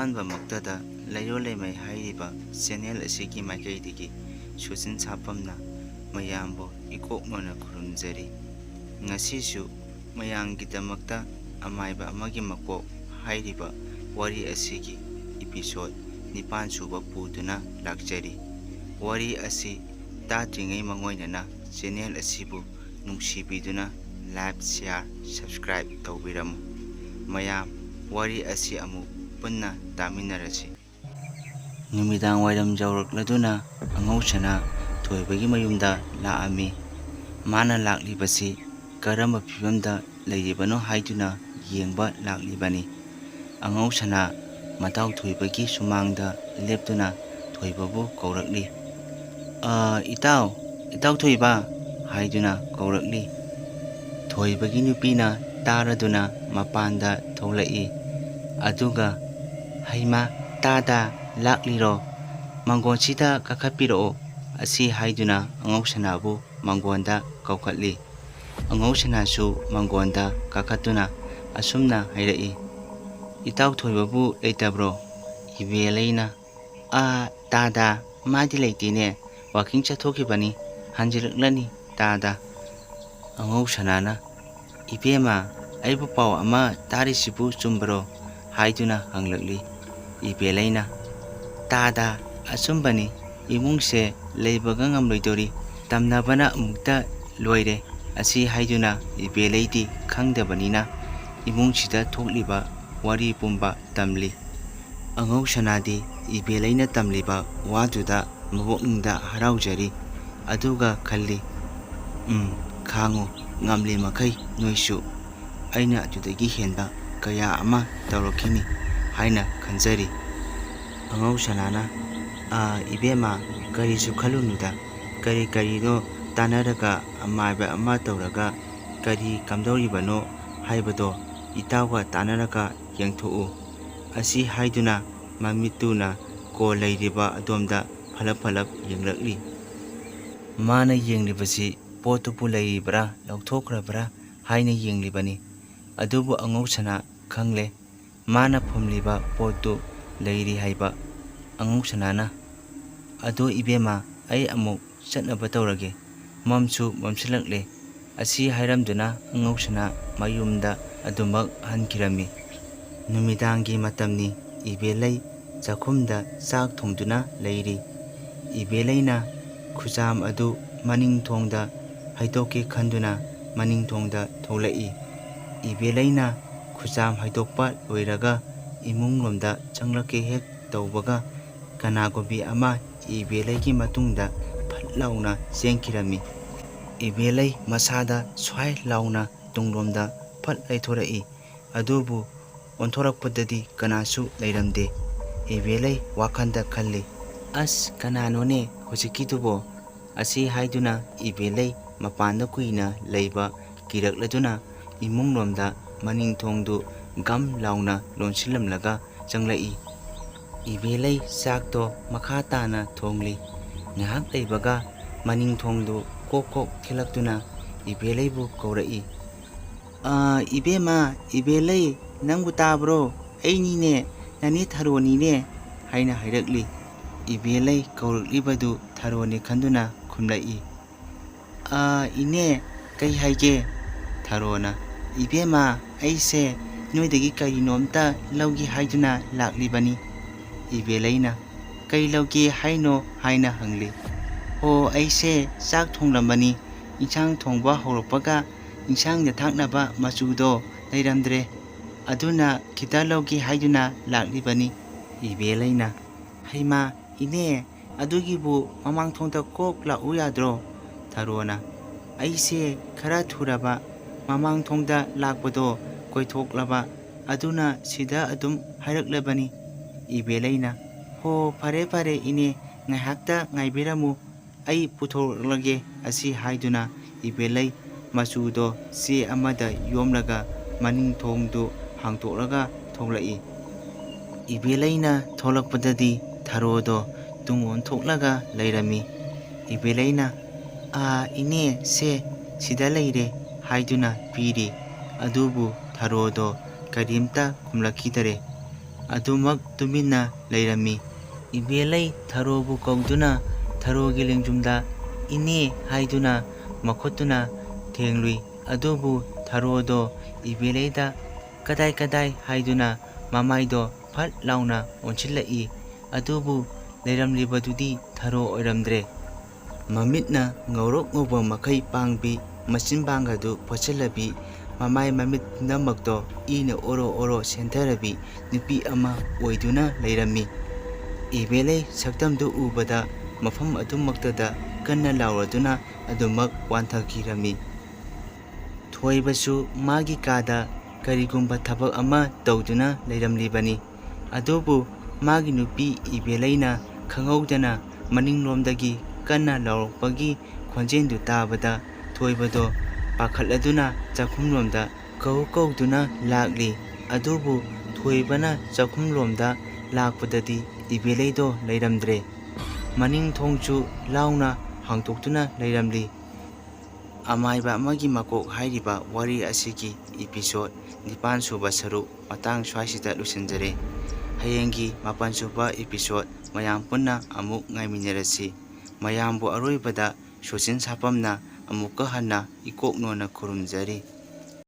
ꯑꯍꯥꯟꯕꯃꯛꯇꯗ ꯂꯩꯔꯣꯜ ꯂꯩꯃꯩ ꯍꯥꯏꯔꯤꯕ ꯆꯦꯅꯦꯜ ꯑꯁꯤꯒꯤ ꯃꯥꯏꯀꯩꯗꯒꯤ ꯁꯨꯆꯤꯟ ꯁꯥꯐꯝꯅ ꯃꯌꯥꯝꯕꯨ ꯏꯀꯣꯛꯅꯅ ꯈꯨꯔꯨꯝꯖꯔꯤ꯫ ꯉꯁꯤꯁꯨ ꯃꯌꯥꯝꯒꯤꯗꯃꯛꯇ ꯑꯃꯥꯏꯕ ꯑꯃꯒꯤ ꯃꯀꯣꯛ ꯍꯥꯏꯔꯤꯕ ꯋꯥꯔꯤ ꯑꯁꯤꯒꯤ ꯏꯄꯤꯁꯣꯗ 9 ꯁꯨꯕ ꯄꯨꯗꯨꯅ ꯂꯥꯛꯆꯔꯤ꯫ ꯋꯥꯔꯤ ꯑꯁꯤ ꯇꯥꯗ꯭ꯔꯤꯉꯩ ꯃꯥꯡꯑꯣꯏꯅꯅ ꯆꯦꯅꯦꯜ ꯑꯁꯤꯕꯨ ꯅꯨꯡꯁꯤꯕꯤꯗꯨꯅ ꯂꯥꯏꯛ, ꯁꯦꯌꯔ, ꯁꯕꯁꯀ꯭ꯔꯥꯏꯕ ꯇꯧꯕꯤꯔꯝꯃꯨ꯫ ꯃꯌꯥꯝ ꯋꯥꯔꯤ ꯑꯁꯤ ꯑꯃꯨꯛ ꯄꯨꯟꯅ ꯇꯥꯃꯤꯟꯅꯔꯁꯤ꯫ ꯅꯨꯃꯤꯗꯥꯡ ꯋꯥꯏꯔꯝ ꯌꯧꯔꯛꯂꯗꯨꯅ ꯑꯉꯧꯁꯅꯥ ꯊꯣꯏꯕꯒꯤ ꯃꯌꯨꯝꯗ ꯂꯥꯛꯑꯝꯃꯤ꯫ ꯃꯥꯅ ꯂꯥꯛꯂꯤꯕꯁꯤ ꯀꯔꯝꯕ ꯐꯤꯚꯝꯗ ꯂꯩꯔꯤꯕꯅꯣ ꯍꯥꯏꯗꯨꯅ ꯌꯦꯡꯕ ꯂꯥꯛꯂꯤꯕꯅꯤ꯫ ꯑꯉꯧꯁꯅꯥ ꯃꯇꯥꯎ ꯊꯣꯏꯕꯒꯤ ꯁꯨꯃꯥꯡꯗ ꯂꯦꯞꯇꯨꯅ ꯊꯣꯏꯕꯕꯨ ꯀꯧꯔꯛꯂꯤ꯫ ꯏꯇꯥꯎ ꯊꯣꯏꯕ ꯍꯥꯏꯗꯨꯅ ꯀꯧꯔꯛꯂꯤ꯫ ꯊꯣꯏꯕꯒꯤ ꯅꯨꯄꯤꯅ ꯇꯥꯔꯗꯨꯅ ꯃꯄꯥꯟꯗ ꯊꯣꯛꯂꯛꯏ꯫ ꯑꯗꯨꯒ "ꯍꯩꯃꯥ ꯇꯥꯗꯥ ꯂꯥꯛꯂꯤꯔꯣ? ꯃꯥꯡꯒꯣꯟꯁꯤꯗ ꯀꯥꯈꯠꯄꯤꯔꯛꯑꯣ" ꯑꯁꯤ ꯍꯥꯏꯗꯨꯅ ꯑꯉꯧꯁꯅꯥꯕꯨ ꯃꯥꯡꯒꯣꯟꯗ ꯀꯧꯈꯠꯂꯤ꯫ ꯑꯉꯧꯁꯅꯥꯁꯨ ꯃꯥꯡꯒꯣꯟꯗ ꯀꯥꯈꯠꯇꯨꯅ ꯑꯁꯨꯝꯅ ꯍꯥꯏꯔꯛꯏ꯫ "ꯏꯇꯥꯎ ꯊꯣꯏꯕꯕꯨ ꯂꯩꯇꯕ꯭ꯔꯣ?" ꯏꯕꯦꯂꯩꯅ "ꯇꯥꯗꯥ ꯃꯥꯗꯤ ꯂꯩꯇꯦꯅꯦ, ꯋꯥꯀꯤꯡ ꯆꯠꯊꯣꯛꯈꯤꯕꯅꯤ, ꯍꯟꯖꯤꯜꯂꯛꯂꯅꯤ ꯇꯥꯗꯥ." ꯑꯉꯧꯁꯅꯥꯅ "ꯏꯕꯦꯝꯃ, ꯑꯩꯕꯨ ꯄꯥꯎ ꯑꯃ ꯇꯥꯔꯤꯁꯤꯕꯨ ꯆꯨꯝꯕꯔꯣ?" ꯍꯥꯏꯗꯨꯅ ꯍꯪꯂꯛꯂꯤ꯫ ꯏꯕꯦꯂꯩꯅ "ꯇꯥꯗꯥ, ꯑꯆꯨꯝꯕꯅꯤ, ꯏꯃꯨꯡꯁꯦ ꯂꯩꯕꯒ ꯉꯝꯂꯣꯏꯗꯣꯔꯤ, ꯇꯝꯅꯕꯅ ꯑꯃꯨꯛꯇ ꯂꯣꯏꯔꯦ" ꯑꯁꯤ ꯍꯥꯏꯗꯨꯅ ꯏꯕꯦꯂꯩꯗꯤ ꯈꯪꯗꯕꯅꯤꯅ ꯏꯃꯨꯡꯁꯤꯗ ꯊꯣꯛꯂꯤꯕ ꯋꯥꯔꯤ ꯄꯨꯝꯕ ꯇꯝꯂꯤ꯫ ꯑꯉꯧꯁꯅꯥꯗꯤ ꯏꯕꯦꯂꯩꯅ ꯇꯝꯂꯤꯕ ꯋꯥꯗꯨꯗ ꯃꯄꯨꯛꯅꯤꯡꯗ ꯍꯔꯥꯎꯖꯔꯤ꯫ ꯑꯗꯨꯒ ꯈꯜꯂꯤ, ꯈꯥꯡꯉꯨ, ꯉꯝꯂꯤ ꯃꯈꯩ ꯅꯣꯏꯁꯨ ꯑꯩꯅ ꯑꯗꯨꯗꯒꯤ ꯍꯦꯟꯕ ꯀꯌꯥ ꯑꯃ ꯇꯧꯔꯛꯈꯤꯅꯤ ꯍꯥꯏꯅ ꯈꯟꯖꯔꯤ꯫ ꯑꯉꯧꯁꯅꯥꯅ "ꯏꯕꯦꯝꯃ, ꯀꯔꯤꯁꯨ ꯈꯜꯂꯨꯅꯨꯗ, ꯀꯔꯤꯅꯣ ꯇꯥꯟꯅꯔꯒ ꯑꯃꯥꯏꯕ ꯑꯃ ꯇꯧꯔꯒ ꯀꯔꯤ ꯀꯝꯗꯧꯔꯤꯕꯅꯣ ꯍꯥꯏꯕꯗꯣ ꯏꯇꯥꯎꯒ ꯇꯥꯟꯅꯔꯒ ꯌꯦꯡꯊꯣꯛꯎ" ꯑꯁꯤ ꯍꯥꯏꯗꯨꯅ ꯃꯃꯤꯠꯇꯨꯅ ꯀꯣꯜ ꯂꯩꯔꯤꯕ ꯑꯗꯣꯝꯗ ꯐꯂꯞ ꯌꯦꯡꯂꯛꯂꯤ꯫ ꯃꯥꯅ ꯌꯦꯡꯂꯤꯕꯁꯤ ꯄꯣꯠꯇꯨꯕꯨ ꯂꯩꯔꯤꯕ꯭ꯔꯥ ꯂꯧꯊꯣꯛꯈ꯭ꯔꯕ꯭ꯔꯥ ꯍꯥꯏꯅ ꯌꯦꯡꯂꯤꯕꯅꯤ꯫ ꯑꯗꯨꯕꯨ ꯑꯉꯧꯁꯅꯥ ꯈꯪꯂꯦ, ꯃꯥꯅ ꯐꯨꯝꯂꯤꯕ ꯄꯣꯠꯇꯨ ꯂꯩꯔꯤ ꯍꯥꯏꯕ꯫ ꯑꯉꯧꯁꯅꯥꯅ "ꯑꯗꯣ ꯏꯕꯦꯝꯃ, ꯑꯩ ꯑꯃꯨꯛ ꯆꯠꯅꯕ ꯇꯧꯔꯒꯦ, ꯃꯝꯁꯨ ꯃꯝꯁꯤꯜꯂꯛꯂꯦ" ꯑꯁꯤ ꯍꯥꯏꯔꯝꯗꯨꯅ ꯑꯉꯧꯁꯅꯥ ꯃꯌꯨꯝꯗ ꯑꯗꯨꯃꯛ ꯍꯟꯈꯤꯔꯝꯃꯤ꯫ ꯅꯨꯃꯤꯗꯥꯡꯒꯤ ꯃꯇꯝꯅꯤ꯫ ꯏꯕꯦꯂꯩ ꯆꯥꯛꯈꯨꯝꯗ ꯆꯥꯛ ꯊꯣꯡꯗꯨꯅ ꯂꯩꯔꯤ꯫ ꯏꯕꯦꯂꯩꯅ ꯈꯨꯖꯥꯝ ꯑꯗꯨ ꯃꯅꯤꯡꯊꯣꯡꯗ ꯍꯩꯗꯣꯛꯀꯦ ꯈꯟꯗꯨꯅ ꯃꯅꯤꯡꯊꯣꯡꯗ ꯊꯣꯛꯂꯛꯏ꯫ ꯏꯕꯦꯂꯩꯅ ꯈꯨꯖꯥꯝ ꯍꯩꯗꯣꯛꯄ ꯂꯣꯏꯔꯒ ꯏꯃꯨꯡꯂꯣꯝꯗ ꯆꯪꯂꯛꯀꯦ ꯍꯦꯛ ꯇꯧꯕꯒ ꯀꯅꯥꯒꯨꯝꯕꯤ ꯑꯃ ꯏꯕꯦꯂꯩꯒꯤ ꯃꯇꯨꯡꯗ ꯐꯠ ꯂꯥꯎꯅ ꯆꯦꯟꯈꯤꯔꯝꯃꯤ꯫ ꯏꯕꯦꯂꯩ ꯃꯁꯥꯗ ꯁ꯭ꯋꯥꯏ ꯂꯥꯎꯅ ꯇꯨꯡꯂꯣꯝꯗ ꯐꯠ ꯂꯩꯊꯣꯔꯛꯏ꯫ ꯑꯗꯨꯕꯨ ꯑꯣꯟꯊꯣꯔꯛꯄꯗꯗꯤ ꯀꯅꯥꯁꯨ ꯂꯩꯔꯝꯗꯦ꯫ ꯏꯕꯦꯂꯩ ꯋꯥꯈꯜꯗ ꯈꯜꯂꯤ, "ꯑꯁ, ꯀꯅꯥꯅꯣꯅꯦ ꯍꯧꯖꯤꯛꯀꯤꯗꯨꯕꯣ" ꯑꯁꯤ ꯍꯥꯏꯗꯨꯅ ꯏꯕꯦꯂꯩ ꯃꯄꯥꯟꯗ ꯀꯨꯏꯅ ꯂꯩꯕ ꯀꯤꯔꯛꯂꯗꯨꯅ ꯏꯃꯨꯡꯂꯣꯝꯗ ꯃꯅꯤꯡꯊꯣꯡꯗꯨ ꯒꯝ ꯂꯥꯎꯅ ꯂꯣꯟꯁꯤꯜꯂꯝꯂꯒ ꯆꯪꯂꯛꯏ꯫ ꯏꯕꯦꯂꯩ ꯆꯥꯛꯇꯣ ꯃꯈꯥ ꯇꯥꯅ ꯊꯣꯡꯂꯤ꯫ ꯉꯥꯏꯍꯥꯛ ꯂꯩꯕꯒ ꯃꯅꯤꯡꯊꯣꯡꯗꯨ ꯀꯣꯛ ꯊꯤꯜꯂꯛꯇꯨꯅ ꯏꯕꯦꯂꯩꯕꯨ ꯀꯧꯔꯛꯏ꯫ "ꯏꯕꯦꯝꯃ, ꯏꯕꯦꯂꯩ, ꯅꯪꯕꯨ ꯇꯥꯕ꯭ꯔꯣ? ꯑꯩꯅꯤꯅꯦ, ꯅꯅꯦ ꯊꯥꯔꯣꯅꯤꯅꯦ" ꯍꯥꯏꯅ ꯍꯥꯏꯔꯛꯂꯤ꯫ ꯏꯕꯦꯂꯩ ꯀꯧꯔꯛꯂꯤꯕꯗꯨ ꯊꯥꯔꯣꯅꯤ ꯈꯟꯗꯨꯅ ꯈꯨꯝꯂꯛꯏ꯫ "ꯏꯅꯦ, ꯀꯩ ꯍꯥꯏꯒꯦ?" ꯊꯥꯔꯣꯅ "ꯏꯕꯦꯝꯃ, ꯑꯩꯁꯦ ꯅꯣꯏꯗꯒꯤ ꯀꯔꯤꯅꯣꯝꯇ ꯂꯧꯒꯦ ꯍꯥꯏꯗꯨꯅ ꯂꯥꯛꯂꯤꯕꯅꯤ." ꯏꯕꯦꯂꯩꯅ "ꯀꯩ ꯂꯧꯒꯦ ꯍꯥꯏꯅꯣ?" ꯍꯥꯏꯅ ꯍꯪꯂꯤ꯫ "ꯑꯩꯁꯦ ꯆꯥꯛ ꯊꯣꯡꯂꯝꯕꯅꯤ, ꯏꯟꯁꯥꯡ ꯊꯣꯡꯕ ꯍꯧꯔꯛꯄꯒ ꯏꯟꯁꯥꯡꯗ ꯊꯥꯛꯅꯕ ꯃꯆꯨꯗꯣ ꯂꯩꯔꯝꯗ꯭ꯔꯦ, ꯑꯗꯨꯅ ꯈꯤꯇ ꯂꯧꯒꯦ ꯍꯥꯏꯗꯨꯅ ꯂꯥꯛꯂꯤꯕꯅꯤ." ꯏꯕꯦꯂꯩꯅ "ꯍꯩꯃꯥ ꯏꯅꯦ, ꯑꯗꯨꯒꯤꯕꯨ ꯃꯃꯥꯡꯊꯣꯡꯗ ꯀꯣꯛ ꯂꯥꯛꯎ ꯌꯥꯗ꯭ꯔꯣ?" ꯊꯥꯔꯣꯅ "ꯑꯩꯁꯦ ꯈꯔ ꯊꯨꯔꯕ, ꯃꯃꯥꯡꯊꯣꯡꯗ ꯂꯥꯛꯄꯗꯣ ꯀꯣꯏꯊꯣꯛꯂꯕ, ꯑꯗꯨꯅ ꯁꯤꯗ ꯑꯗꯨꯝ ꯍꯥꯏꯔꯛꯂꯕꯅꯤ." ꯏꯕꯦꯂꯩꯅ "ꯍꯣ, ꯐꯔꯦ ꯏꯅꯦ, ꯉꯥꯏꯍꯥꯛꯇ ꯉꯥꯏꯕꯤꯔꯝꯃꯨ, ꯑꯩ ꯄꯨꯊꯣꯛꯂꯒꯦ" ꯑꯁꯤ ꯍꯥꯏꯗꯨꯅ ꯏꯕꯦꯂꯩ ꯃꯆꯨꯗꯣ ꯆꯦ ꯑꯃꯗ ꯌꯣꯝꯂꯒ ꯃꯅꯤꯡꯊꯣꯡꯗꯨ ꯍꯥꯡꯇꯣꯛꯂꯒ ꯊꯣꯛꯂꯛꯏ꯫ ꯏꯕꯦꯂꯩꯅ ꯊꯣꯛꯂꯛꯄꯗꯗꯤ ꯊꯥꯔꯣꯗꯣ ꯇꯨꯡ ꯑꯣꯟꯊꯣꯛꯂꯒ ꯂꯩꯔꯝꯃꯤ꯫ ꯏꯕꯦꯂꯩꯅ "ꯏꯅꯦ, ꯁꯦ, ꯁꯤꯗ ꯂꯩꯔꯦ" ꯍꯥꯏꯗꯨꯅ ꯄꯤꯔꯤ꯫ ꯑꯗꯨꯕꯨ ꯊꯥꯔꯣꯗꯣ ꯀꯔꯤꯝꯇ ꯈꯨꯝꯂꯛꯈꯤꯗꯔꯦ꯫ ꯑꯗꯨꯃꯛ ꯇꯨꯃꯤꯟꯅ ꯂꯩꯔꯝꯃꯤ꯫ ꯏꯕꯦꯂꯩ ꯊꯔꯣꯕꯨ ꯀꯧꯗꯨꯅ ꯊꯔꯣꯒꯤ ꯂꯦꯡꯖꯨꯝꯗ "ꯏꯅꯦ" ꯍꯥꯏꯗꯨꯅ ꯃꯈꯨꯠꯇꯨꯅ ꯊꯦꯡꯂꯨꯏ꯫ ꯑꯗꯨꯕꯨ ꯊꯔꯣꯗꯣ ꯏꯕꯦꯂꯩꯗ "ꯀꯗꯥꯏ ꯀꯗꯥꯏ" ꯍꯥꯏꯗꯨꯅ ꯃꯃꯥꯏꯗꯣ ꯐꯠ ꯂꯥꯎꯅ ꯑꯣꯟꯁꯤꯜꯂꯛꯏ꯫ ꯑꯗꯨꯕꯨ ꯂꯩꯔꯝꯂꯤꯕꯗꯨꯗꯤ ꯊꯔꯣ ꯑꯣꯏꯔꯝꯗ꯭ꯔꯦ꯫ ꯃꯃꯤꯠꯅ ꯉꯧꯔꯣꯛ ꯉꯧꯕ ꯃꯈꯩ ꯄꯥꯡꯕꯤ, ꯃꯆꯤꯟꯕꯥꯡꯒꯗꯨ ꯐꯣꯠꯆꯜꯂꯕꯤ, ꯃꯃꯥꯏ ꯃꯃꯤꯠ ꯄꯨꯝꯅꯃꯛꯇꯣ ꯏꯅ ꯑꯣꯔꯣ ꯑꯣꯔꯣ ꯆꯦꯟꯊꯔꯕꯤ ꯅꯨꯄꯤ ꯑꯃ ꯑꯣꯏꯗꯨꯅ ꯂꯩꯔꯝꯃꯤ꯫ ꯏꯕꯦꯂꯩ ꯁꯛꯇꯝꯗꯨ ꯎꯕꯗ ꯃꯐꯝ ꯑꯗꯨꯃꯛꯇꯗ ꯀꯟꯅ ꯂꯥꯎꯔꯗꯨꯅ ꯑꯗꯨꯃꯛ ꯋꯥꯟꯊꯈꯤꯔꯝꯃꯤ꯫ ꯊꯣꯏꯕꯁꯨ ꯃꯥꯒꯤ ꯀꯥꯗ ꯀꯔꯤꯒꯨꯝꯕ ꯊꯕꯛ ꯑꯃ ꯇꯧꯗꯨꯅ ꯂꯩꯔꯝꯂꯤꯕꯅꯤ꯫ ꯑꯗꯨꯕꯨ ꯃꯥꯒꯤ ꯅꯨꯄꯤ ꯏꯕꯦꯂꯩꯅ ꯈꯪꯍꯧꯗꯅ ꯃꯅꯤꯡꯂꯣꯝꯗꯒꯤ ꯀꯟꯅ ꯂꯥꯎꯔꯛꯄꯒꯤ ꯈꯣꯟꯖꯦꯜꯗꯨ ꯇꯥꯕꯗ ꯊꯣꯏꯕꯗꯣ ꯄꯥꯈꯠꯂꯗꯨꯅ ꯆꯥꯛꯈꯨꯝꯂꯣꯝꯗ ꯀꯧ ꯀꯧꯗꯨꯅ ꯂꯥꯛꯂꯤ꯫ ꯑꯗꯨꯕꯨ ꯊꯣꯏꯕꯅ ꯆꯥꯛꯈꯨꯝꯂꯣꯝꯗ ꯂꯥꯛꯄꯗꯗꯤ ꯏꯕꯦꯂꯩꯗꯣ ꯂꯩꯔꯝꯗ꯭ꯔꯦ꯫ ꯃꯅꯤꯡ ꯊꯣꯡꯁꯨ ꯂꯥꯎꯅ ꯍꯥꯡꯗꯣꯛꯇꯨꯅ ꯂꯩꯔꯝꯂꯤ꯫ ꯑꯃꯥꯏꯕ ꯑꯃꯒꯤ ꯃꯀꯣꯛ ꯍꯥꯏꯔꯤꯕ ꯋꯥꯔꯤ ꯑꯁꯤꯒꯤ ꯏꯄꯤꯁꯣꯗ 9ꯁꯨꯕ ꯁꯔꯨꯛ ꯃꯇꯥꯡ ꯁ꯭ꯋꯥꯏꯁꯤꯗ ꯂꯣꯏꯁꯤꯟꯖꯔꯦ꯫ ꯍꯌꯦꯡꯒꯤ 8ꯁꯨꯕ ꯏꯄꯤꯁꯣꯗ ꯃꯌꯥꯝ ꯄꯨꯟꯅ ꯑꯃꯨꯛ ꯉꯥꯏꯃꯤꯟꯅꯔꯁꯤ꯫ ꯃꯌꯥꯝꯕꯨ ꯑꯔꯣꯏꯕꯗ ꯁꯣꯁꯤꯟ ꯁꯥꯄꯝꯅ ꯑꯃꯨꯛꯀ ꯍꯟꯅ ꯏꯀꯣꯛꯅꯣꯟꯅ ꯈꯨꯔꯨꯝꯖꯔꯤ꯫